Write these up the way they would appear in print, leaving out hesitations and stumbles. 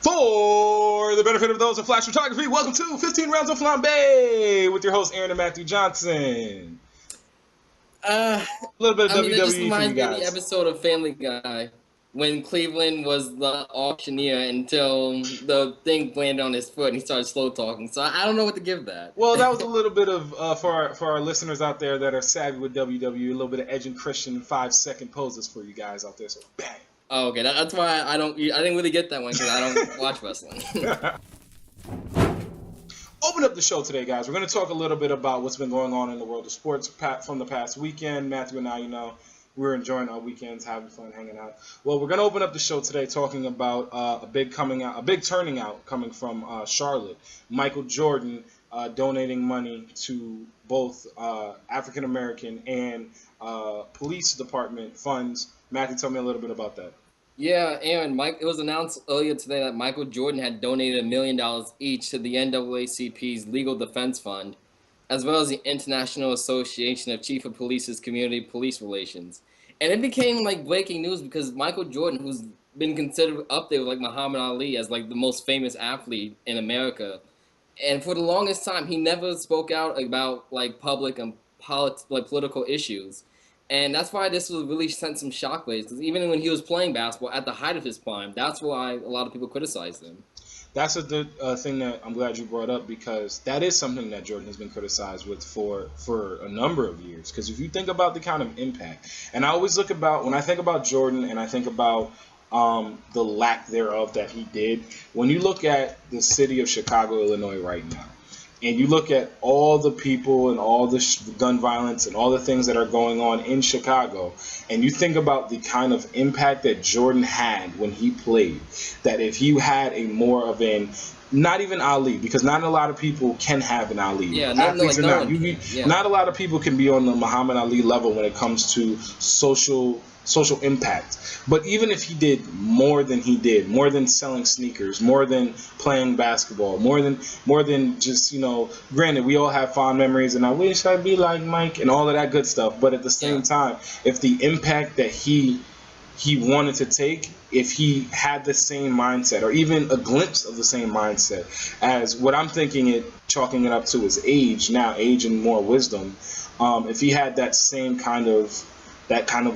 For the benefit of those in flash photography, welcome to 15 Rounds of Flambé with your hosts Aaron and Matthew Johnson. A little bit of it just WWE for reminds you me of the guys. episode of Family Guy when Cleveland was the auctioneer until the thing landed on his foot and he started slow talking. So I don't know what to give that. Well, that was a little bit of for our listeners out there that are savvy with WWE, a little bit of Edge and Christian 5-second poses for you guys out there. So bang. Oh, okay, that's why I didn't really get that one because I don't watch wrestling. Open up the show today, guys. We're going to talk a little bit about what's been going on in the world of sports from the past weekend. Matthew and I, we're enjoying our weekends, having fun, hanging out. Well, we're going to open up the show today talking about a big turning out coming from Charlotte. Michael Jordan donating money to both African American and police department funds. Matthew, tell me a little bit about that. Yeah, Aaron, it was announced earlier today that Michael Jordan had donated $1 million each to the NAACP's Legal Defense Fund, as well as the International Association of Chief of Police's Community Police Relations. And it became like breaking news because Michael Jordan, who's been considered up there with like Muhammad Ali as like the most famous athlete in America, and for the longest time he never spoke out about like public and political issues. And that's why this was really sent some shockwaves. Because even when he was playing basketball at the height of his prime, that's why a lot of people criticized him. That's a good thing that I'm glad you brought up, because that is something that Jordan has been criticized with for a number of years. Because if you think about the kind of impact, and I always when I think about Jordan and I think about the lack thereof that he did, when you look at the city of Chicago, Illinois right now, and you look at all the people and all the gun violence and all the things that are going on in Chicago, and you think about the kind of impact that Jordan had when he played, that if he had a more of an, not even Ali, because not a lot of people can have an Ali. Yeah, not a lot of people can be on the Muhammad Ali level when it comes to social impact. But even if he did more than he did, more than selling sneakers, more than playing basketball, more than just, granted, we all have fond memories and I wish I'd be like Mike and all of that good stuff, but at the same time, if the impact that he wanted to take, if he had the same mindset or even a glimpse of the same mindset as what I'm thinking chalking it up to is age and more wisdom, if he had that same kind of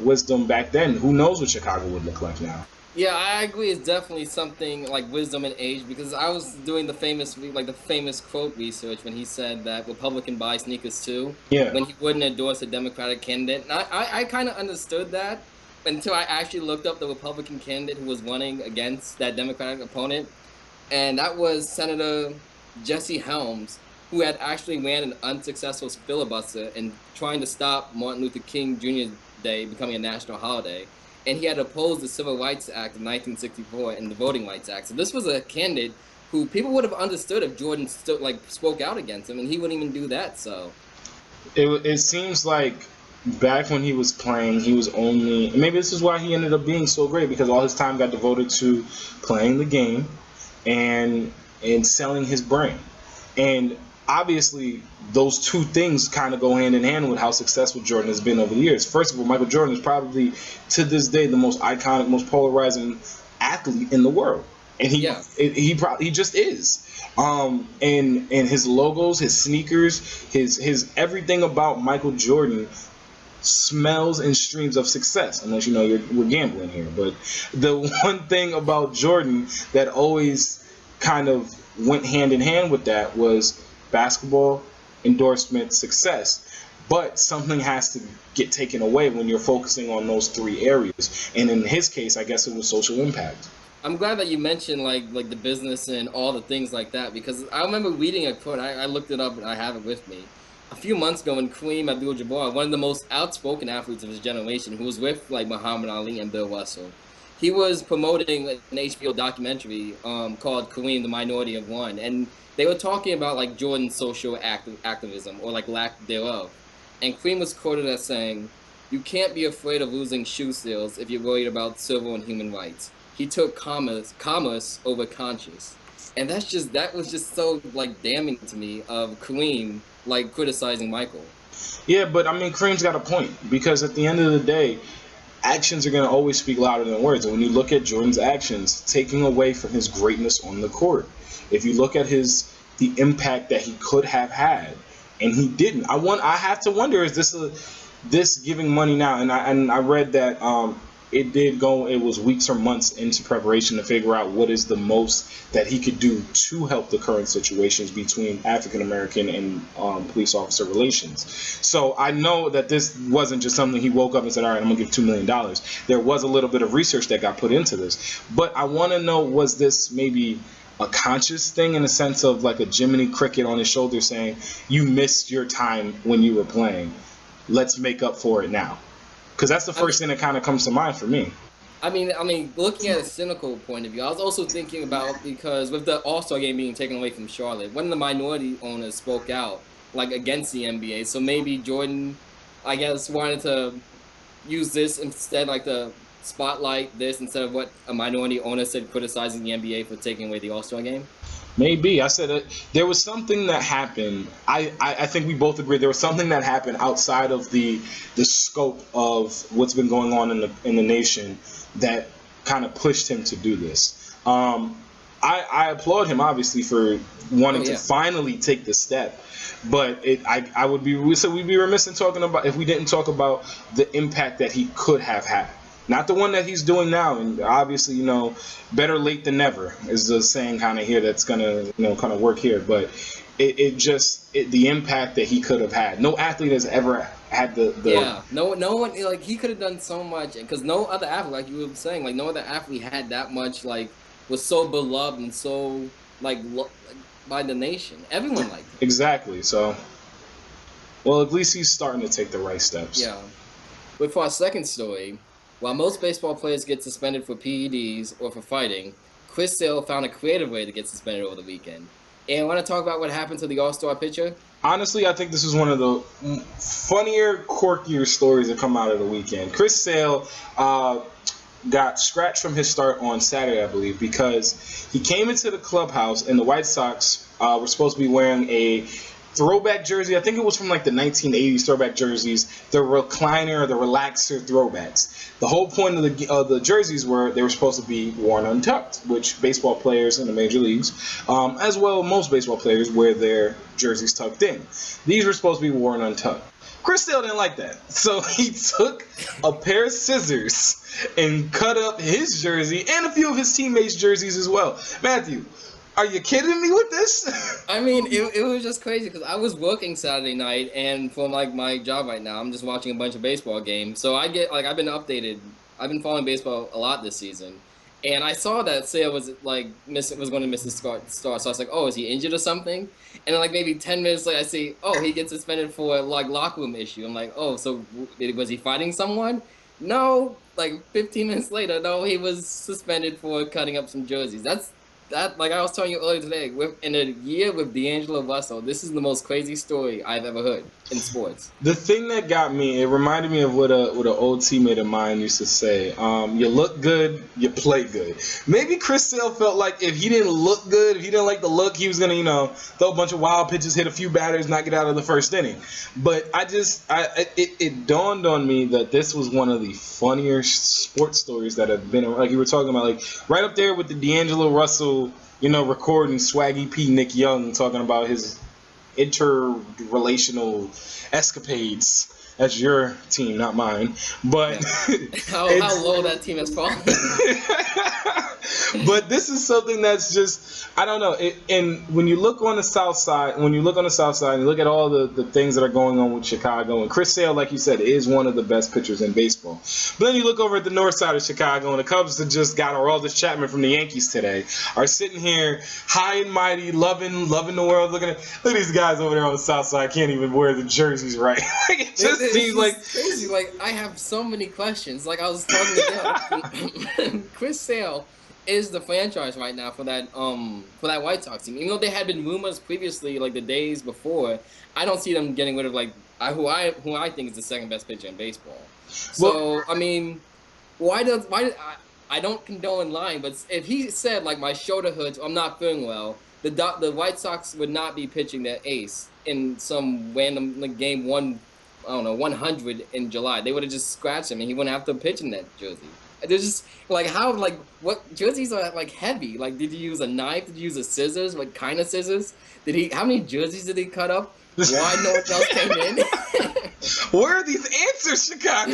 wisdom back then, who knows what Chicago would look like now. Yeah, I agree. It's definitely something like wisdom and age, because I was doing the famous quote research when he said that Republican buy sneakers too. Yeah. When he wouldn't endorse a Democratic candidate. And I kind of understood that until I actually looked up the Republican candidate who was running against that Democratic opponent. And that was Senator Jesse Helms, who had actually ran an unsuccessful filibuster in trying to stop Martin Luther King Jr. Day becoming a national holiday, and he had opposed the Civil Rights Act of 1964 and the Voting Rights Act. So this was a candidate who people would have understood if Jordan spoke out against him, and he wouldn't even do that. So it seems like back when he was playing, he was only, and maybe this is why he ended up being so great, because all his time got devoted to playing the game and selling his brand. And obviously, those two things kind of go hand in hand with how successful Jordan has been over the years. First of all, Michael Jordan is probably, to this day, the most iconic, most polarizing athlete in the world. And he just is. And his logos, his sneakers, his everything about Michael Jordan smells and streams of success, unless we're gambling here. But the one thing about Jordan that always kind of went hand in hand with that was basketball, endorsement, success. But something has to get taken away when you're focusing on those three areas. And in his case, I guess it was social impact. I'm glad that you mentioned like the business and all the things like that, because I remember reading a quote. I looked it up and I have it with me. A few months ago, when Kareem Abdul-Jabbar, one of the most outspoken athletes of his generation, who was with like Muhammad Ali and Bill Russell, he was promoting an HBO documentary called Kareem, the Minority of One, and they were talking about like Jordan's social activism or like lack thereof. And Kareem was quoted as saying, "You can't be afraid of losing shoe sales if you're worried about civil and human rights. He took commerce over conscience." And that was just so like damning to me of Kareem like criticizing Michael. Yeah, but I mean, Kareem's got a point, because at the end of the day, actions are going to always speak louder than words. And when you look at Jordan's actions, taking away from his greatness on the court, if you look at the impact that he could have had, and he didn't. I have to wonder, is this giving money now? And I read that it was weeks or months into preparation to figure out what is the most that he could do to help the current situations between African American and police officer relations. So I know that this wasn't just something he woke up and said, all right, I'm gonna give $2 million. There was a little bit of research that got put into this, but I want to know, was this maybe a conscious thing in the sense of like a Jiminy Cricket on his shoulder saying, you missed your time when you were playing, let's make up for it now? Because that's the first thing that kind of comes to mind for me. I mean, looking at a cynical point of view, I was also thinking about, because with the All-Star game being taken away from Charlotte, one of the minority owners spoke out, like, against the NBA. So maybe Jordan, I guess, wanted to use this instead, like, the spotlight this instead of what a minority owner said criticizing the NBA for taking away the All-Star game. Maybe. I said there was something that happened. I think we both agree there was something that happened outside of the scope of what's been going on in the nation that kind of pushed him to do this. I applaud him obviously for wanting to finally take the step, but we'd be remiss in talking about if we didn't talk about the impact that he could have had. Not the one that he's doing now, and obviously, better late than never is the saying kind of here that's gonna, kind of work here. But the impact that he could have had. No athlete has ever had no one, like, he could have done so much, because no other athlete, like you were saying, like no other athlete had that much, like, was so beloved and so like by the nation. Everyone liked him. Exactly. So, well, at least he's starting to take the right steps. Yeah. But for our second story. While most baseball players get suspended for PEDs or for fighting, Chris Sale found a creative way to get suspended over the weekend. And I want to talk about what happened to the All-Star pitcher. Honestly, I think this is one of the funnier, quirkier stories that come out of the weekend. Chris Sale got scratched from his start on Saturday, I believe, because he came into the clubhouse and the White Sox were supposed to be wearing a throwback jersey. I think it was from like the 1980s throwback jerseys, the recliner, the relaxer throwbacks. The whole point of the jerseys were they were supposed to be worn untucked, which baseball players in the major leagues, as well most baseball players, wear their jerseys tucked in. These were supposed to be worn untucked. Chris Sale didn't like that, so he took a pair of scissors and cut up his jersey and a few of his teammates' jerseys as well. Matthew, are you kidding me with this? I mean, it was just crazy because I was working Saturday night, and for like my job right now, I'm just watching a bunch of baseball games. So I get I've been updated. I've been following baseball a lot this season, and I saw that Sale was going to miss his start. So I was like, oh, is he injured or something? And then like maybe 10 minutes later, I see, oh, he gets suspended for like locker room issue. I'm like, oh, so was he fighting someone? No. Like 15 minutes later, no, he was suspended for cutting up some jerseys. That, like I was telling you earlier today, in a year with D'Angelo Russell, this is the most crazy story I've ever heard in sports. The thing that got me, it reminded me of what an old teammate of mine used to say. You look good, you play good. Maybe Chris Sale felt like if he didn't look good, if he didn't like the look, he was going to, throw a bunch of wild pitches, hit a few batters, not get out of the first inning. But it dawned on me that this was one of the funnier sports stories that have been, like you were talking about, like right up there with the D'Angelo Russell, recording Swaggy P. Nick Young talking about his interrelational escapades. That's your team, not mine. But how low that team has fallen. But this is something that's just, I don't know. And when you look on the South Side, and you look at all the things that are going on with Chicago, and Chris Sale, like you said, is one of the best pitchers in baseball. But then you look over at the north side of Chicago, and the Cubs that just got Aroldis Chapman from the Yankees today are sitting here high and mighty, loving the world. Look at these guys over there on the South Side can't even wear the jerseys right. It just seems like crazy. Like I have so many questions. Like I was talking to them. Chris Sale is the franchise right now for that White Sox team. Even though there had been rumors previously, like the days before, I don't see them getting rid of who I think is the second best pitcher in baseball. So I mean, I don't condone lying, but if he said like my shoulder hurts, I'm not feeling well, the White Sox would not be pitching their ace in some random game 1 I don't know, 100 in July, they would have just scratched him and he wouldn't have to pitch in that jersey. There's just like how like what jerseys are like heavy? Like did you use a knife? Did you use a scissors? What kind of scissors? Did he? How many jerseys did he cut up? Why no one else came in? Where are these answers, Chicago?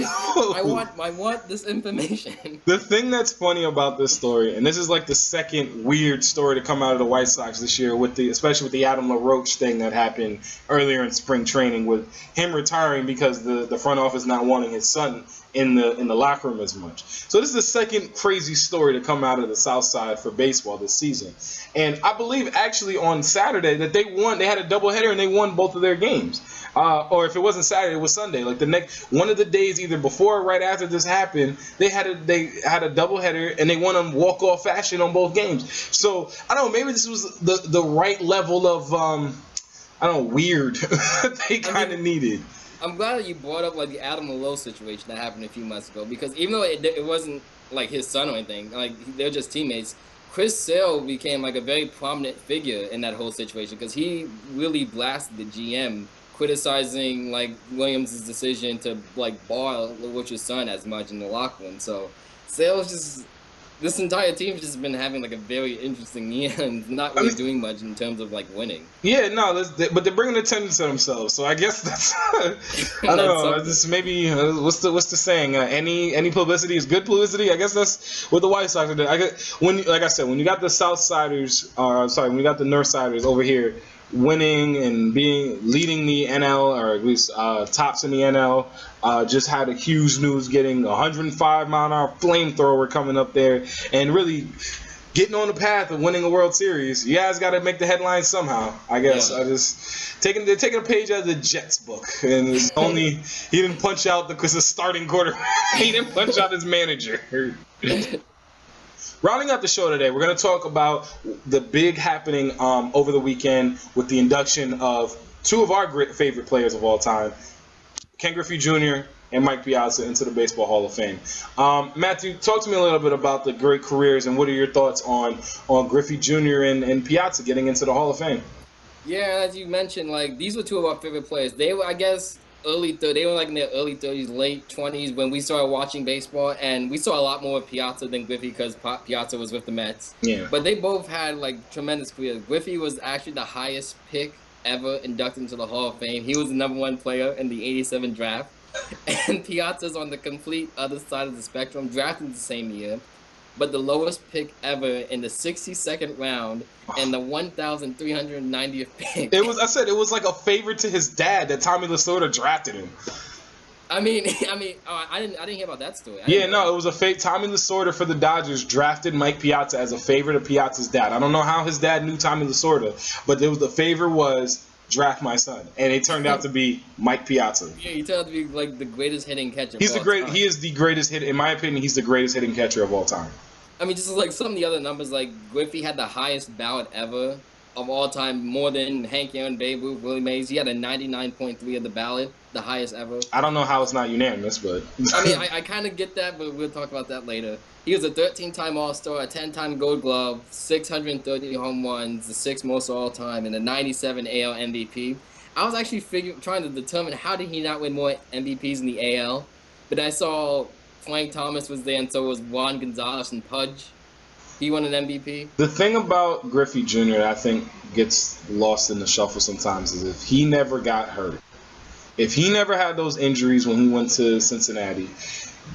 I want this information. The thing that's funny about this story, and this is like the second weird story to come out of the White Sox this year, especially with the Adam LaRoche thing that happened earlier in spring training, with him retiring because the front office not wanting his son in the locker room as much. So this is the second crazy story to come out of the South Side for baseball this season. And I believe actually on Saturday that they won. They had a doubleheader and they won both of their games. Or if it wasn't Saturday, it was Sunday. Like the next one of the days, either before or right after this happened, they had a doubleheader and they won in walk-off fashion on both games. So I don't know. Maybe this was the right level of I don't know, weird that they kind of needed. I'm glad that you brought up like the Adam LaRoche situation that happened a few months ago, because even though it wasn't like his son or anything, like they're just teammates. Chris Sale became like a very prominent figure in that whole situation because he really blasted the GM, criticizing like Williams' decision to like bar LaRoche's son as much in the locker room. So Sale's just, this entire team's just been having like a very interesting year and not really doing much in terms of like winning. Yeah, no, but they're bringing attention to themselves, so I guess that's I don't know. This maybe what's the saying? Any publicity is good publicity. I guess that's what the White Sox did. When you got the when you got the Northsiders over here winning and leading the NL, or at least tops in the NL. Just had a huge news getting 105-mile-an-hour flamethrower coming up there and really getting on the path of winning a World Series. You guys got to make the headlines somehow, I guess. Yeah. They're taking a page out of the Jets book, and it's only he didn't punch out the starting quarterback. He didn't punch out his manager. Rounding out the show today, we're going to talk about the big happening over the weekend with the induction of two of our great favorite players of all time, Ken Griffey Jr. and Mike Piazza, into the Baseball Hall of Fame. Matthew, talk to me a little bit about the great careers and what are your thoughts on Griffey Jr. and Piazza getting into the Hall of Fame? Yeah, as you mentioned, like these were two of our favorite players. They were, I guess, they were like in their early 30s, late 20s when we started watching baseball, and we saw a lot more of Piazza than Griffey because Piazza was with the Mets. Yeah. But they both had like tremendous careers. Griffey was actually the highest pick ever inducted into the Hall of Fame. He was the #1 player in the '87 draft. And Piazza's on the complete other side of the spectrum, drafted the same year, but the lowest pick ever in the 62nd round and the 1,390th pick. It was like a favor to his dad that Tommy Lasorda drafted him. I didn't hear about that story. It was a fake. Tommy Lasorda for the Dodgers drafted Mike Piazza as a favor to Piazza's dad. I don't know how his dad knew Tommy Lasorda, but the favor was draft my son, and it turned out to be Mike Piazza. Yeah, he turned out to be like the greatest hitting catcher. He is the greatest hit. In my opinion, he's the greatest hitting catcher of all time. I mean, just like some of the other numbers, like Griffey had the highest ballot ever of all time, more than Hank Aaron, Babe Ruth, Willie Mays. He had a 99.3 of the ballot, the highest ever. I don't know how it's not unanimous, but I mean, I kind of get that, but we'll talk about that later. He was a 13-time All-Star, a 10-time Gold Glove, 630 home runs, the 6th most all time, and a 97 AL MVP. I was actually trying to determine how did he not win more MVPs in the AL, but I saw Frank Thomas was there, and so was Juan Gonzalez and Pudge. He won an MVP. The thing about Griffey Jr. that I think gets lost in the shuffle sometimes is if he never got hurt, if he never had those injuries when he went to Cincinnati,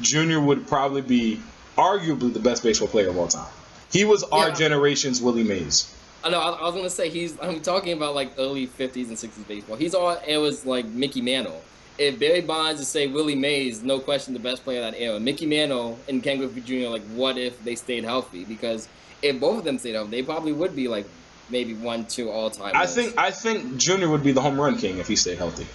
Jr. would probably be arguably the best baseball player of all time. He was our generation's Willie Mays. I know. I was gonna say I'm talking about like early 50s and 60s baseball. It was like Mickey Mantle. If Barry Bonds to say Willie Mays, no question the best player of that era. Mickey Mantle and Ken Griffey Jr. like, what if they stayed healthy? Because if both of them stayed healthy, they probably would be like maybe 1-2 all time. I think Jr. would be the home run king if he stayed healthy.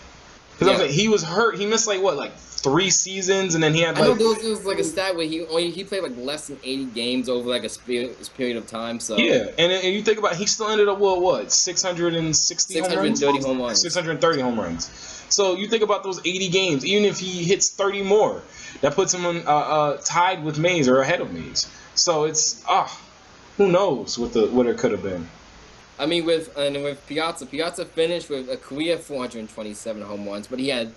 Because he was hurt. He missed like 3 seasons, and then he had like. I know there was like a stat where he played like less than 80 games over like a period of time. So yeah, and you think about it, he still ended up with 630 home runs. 630 home runs. So you think about those 80 games. Even if he hits 30 more, that puts him on tied with Mays or ahead of Mays. So it's who knows what it could have been. I mean, with Piazza finished with a career 427 home runs, but he had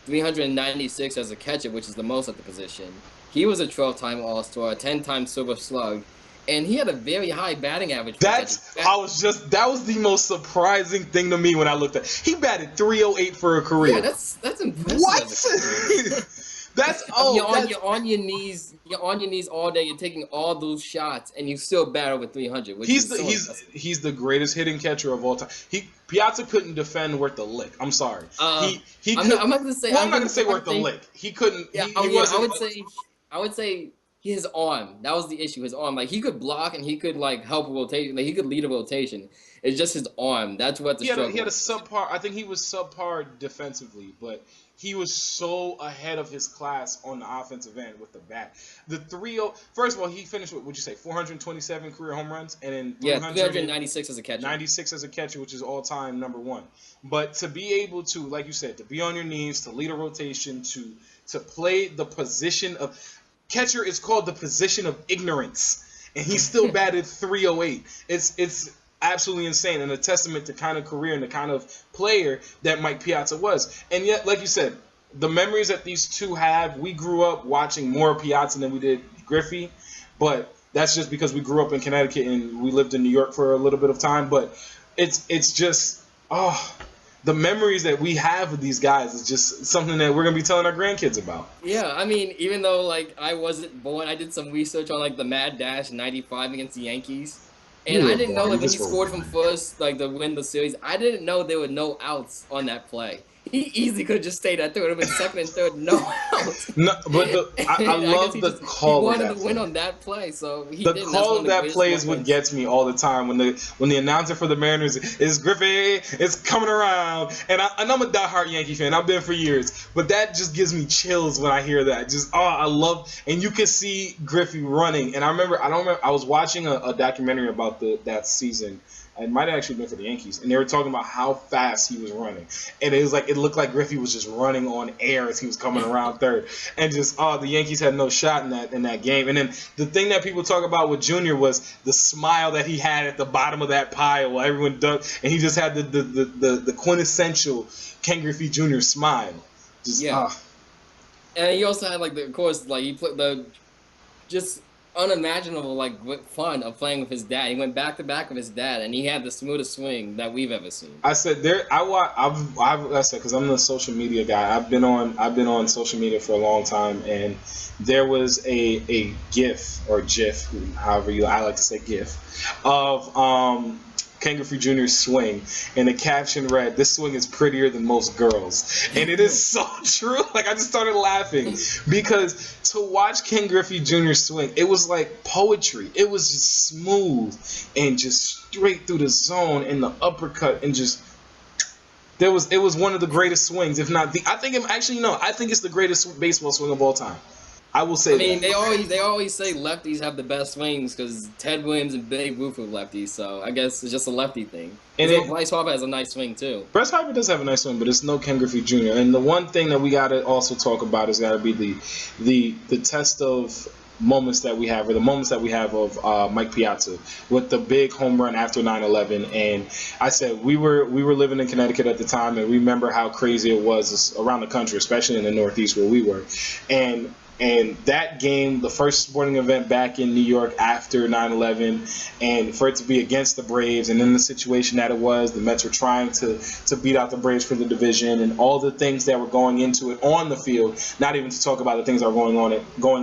396 as a catcher, which is the most at the position. He was a 12-time All-Star, a 10-time Silver Slug, and he had a very high batting average for catchers. That was the most surprising thing to me when I looked at. He batted 308 for a career. Yeah, that's impressive. What? You're on your knees all day. You're taking all those shots, and you still bat over 300. He's the greatest hitting catcher of all time. Piazza couldn't defend worth a lick. I'm sorry. I'm not going to say worth a lick. He couldn't. Yeah, I would say his arm. That was the issue. His arm. Like, he could block and he could like help a rotation. Like, he could lead a rotation. It's just his arm. That's what the struggle. He had a subpar. I think he was subpar defensively, but he was so ahead of his class on the offensive end with the bat. The 3-0. First of all, he finished with, would you say, 427 career home runs, and then 396 as a catcher. 96 as a catcher, which is all time number one. But to be able to, like you said, to be on your knees, to lead a rotation, to play the position of catcher is called the position of ignorance, and he still batted 308. It's absolutely insane, and a testament to kind of career and the kind of player that Mike Piazza was. And yet, like you said, the memories that these two have, we grew up watching more Piazza than we did Griffey, but that's just because we grew up in Connecticut and we lived in New York for a little bit of time. But it's just, the memories that we have of these guys is just something that we're going to be telling our grandkids about. Yeah, I mean, even though, like, I wasn't born, I did some research on, like, the Mad Dash 95 against the Yankees. And I didn't know, like, when he scored from first, like, to win the series, I didn't know there were no outs on that play. He easily could have just stayed at third. It would have been second and third, no outs. No, but I love the call. He wanted to win on that play, so he the did. Call of that play is what gets me all the time. When the announcer for the Mariners is Griffey, it's coming around, and I'm a diehard Yankee fan. I've been for years, but that just gives me chills when I hear that. Just I love, and you can see Griffey running. And I was watching a documentary about that season. It might have actually been for the Yankees, and they were talking about how fast he was running, and it looked like Griffey was just running on air as he was coming around third, and just the Yankees had no shot in that game. And then the thing that people talk about with Junior was the smile that he had at the bottom of that pile while everyone dug, and he just had the quintessential Ken Griffey Jr. smile. Just, And he also had he put the just unimaginable fun of playing with his dad. He went back to back with his dad, and he had the smoothest swing that we've ever seen. I said because I'm the social media guy. I've been on social media for a long time, and there was a GIF or GIF, however I like to say GIF, of Ken Griffey Jr.'s swing, and the caption read, "This swing is prettier than most girls," and it is so true. Like, I just started laughing because to watch Ken Griffey Jr. swing, it was like poetry. It was just smooth and just straight through the zone and the uppercut, and just it was one of the greatest swings, if not the. I think it's the greatest baseball swing of all time. I will say. I mean, they always say lefties have the best swings because Ted Williams and Babe Ruth were lefties, so I guess it's just a lefty thing. And Bryce Harper has a nice swing too. Bryce Harper does have a nice swing, but it's no Ken Griffey Jr. And the one thing that we got to also talk about is got to be the test of moments that we have, or the moments that we have of Mike Piazza with the big home run after 9/11. And I said we were living in Connecticut at the time, and we remember how crazy it was around the country, especially in the Northeast where we were. And that game, the first sporting event back in New York after 9/11, and for it to be against the Braves, and in the situation that it was, the Mets were trying to beat out the Braves for the division, and all the things that were going into it on the field, not even to talk about the things that are going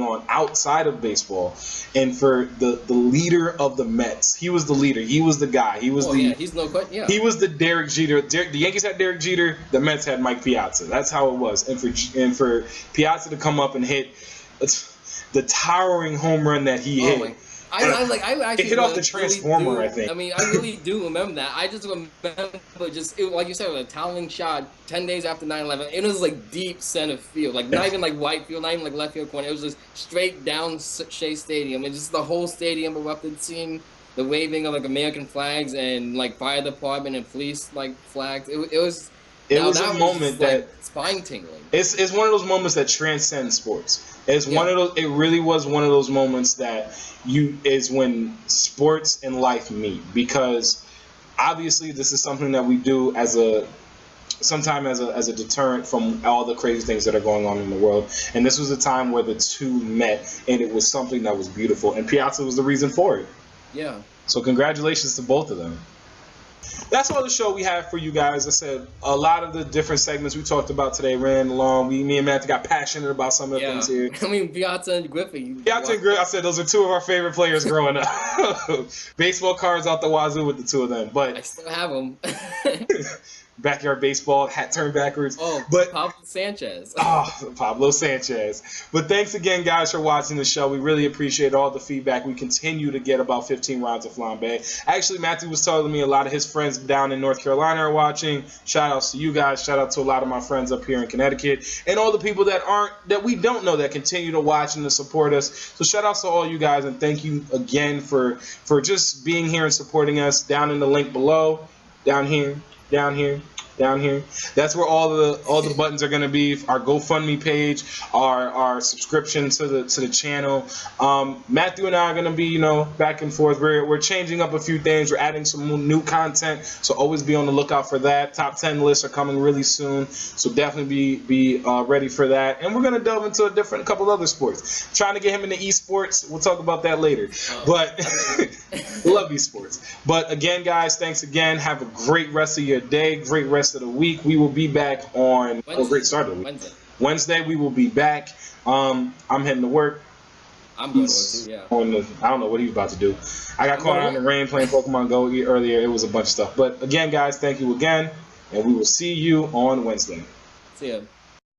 on outside of baseball. And for the leader of the Mets, he was the leader. He was the guy. He was he's no question. Yeah. He was the Derek Jeter. The Yankees had Derek Jeter. The Mets had Mike Piazza. That's how it was. And for Piazza to come up and hit the towering home run that he hit. I actually hit off the transformer, really I think. I mean, I really do remember that. I just remember like you said, a towering shot 10 days after 9/11. It was like deep center field, like not even like right field, not even like left field corner. It was just straight down Shea Stadium, and just the whole stadium erupted, seeing the waving of like American flags and like fire department and police like flags. It was a moment that spine tingling. It's one of those moments that transcend sports. It's one of those. It really was one of those moments that is when sports and life meet, because obviously this is something that we do as a sometime as a deterrent from all the crazy things that are going on in the world. And this was a time where the two met, and it was something that was beautiful. And Piazza was the reason for it. Yeah. So congratulations to both of them. That's all the show we have for you guys. I said a lot of the different segments we talked about today ran along. Me and Matt got passionate about some of the things here. I mean, Piazza and Griffey. Piazza and Griffey, I said those are two of our favorite players growing up. Baseball cards out the wazoo with the two of them. But I still have them. Backyard baseball, hat turned backwards. Oh, but Pablo Sanchez. Pablo Sanchez. But thanks again, guys, for watching the show. We really appreciate all the feedback we continue to get about 15 rounds of Flambé. Actually, Matthew was telling me a lot of his friends down in North Carolina are watching. Shout outs to you guys. Shout out to a lot of my friends up here in Connecticut. And all the people that we don't know that continue to watch and to support us. So shout outs to all you guys, and thank you again for just being here and supporting us. Down in the link below. Down here. That's where all the buttons are going to be. Our GoFundMe page, our subscription to the channel. Matthew and I are going to be, back and forth. We're changing up a few things. We're adding some new content, so always be on the lookout for that. Top 10 lists are coming really soon, so definitely be ready for that. And we're going to delve into a couple other sports. Trying to get him into esports. We'll talk about that later. But love esports. But again, guys, thanks again. Have a great rest of your day. Great rest of the week. We will be back on great start of the week. Wednesday we will be back. I'm heading to work. I'm going to work too, yeah. I don't know what he's about to do. I got caught out in the rain playing Pokemon Go earlier. It was a bunch of stuff. But again, guys, thank you again, and we will see you on Wednesday. See ya.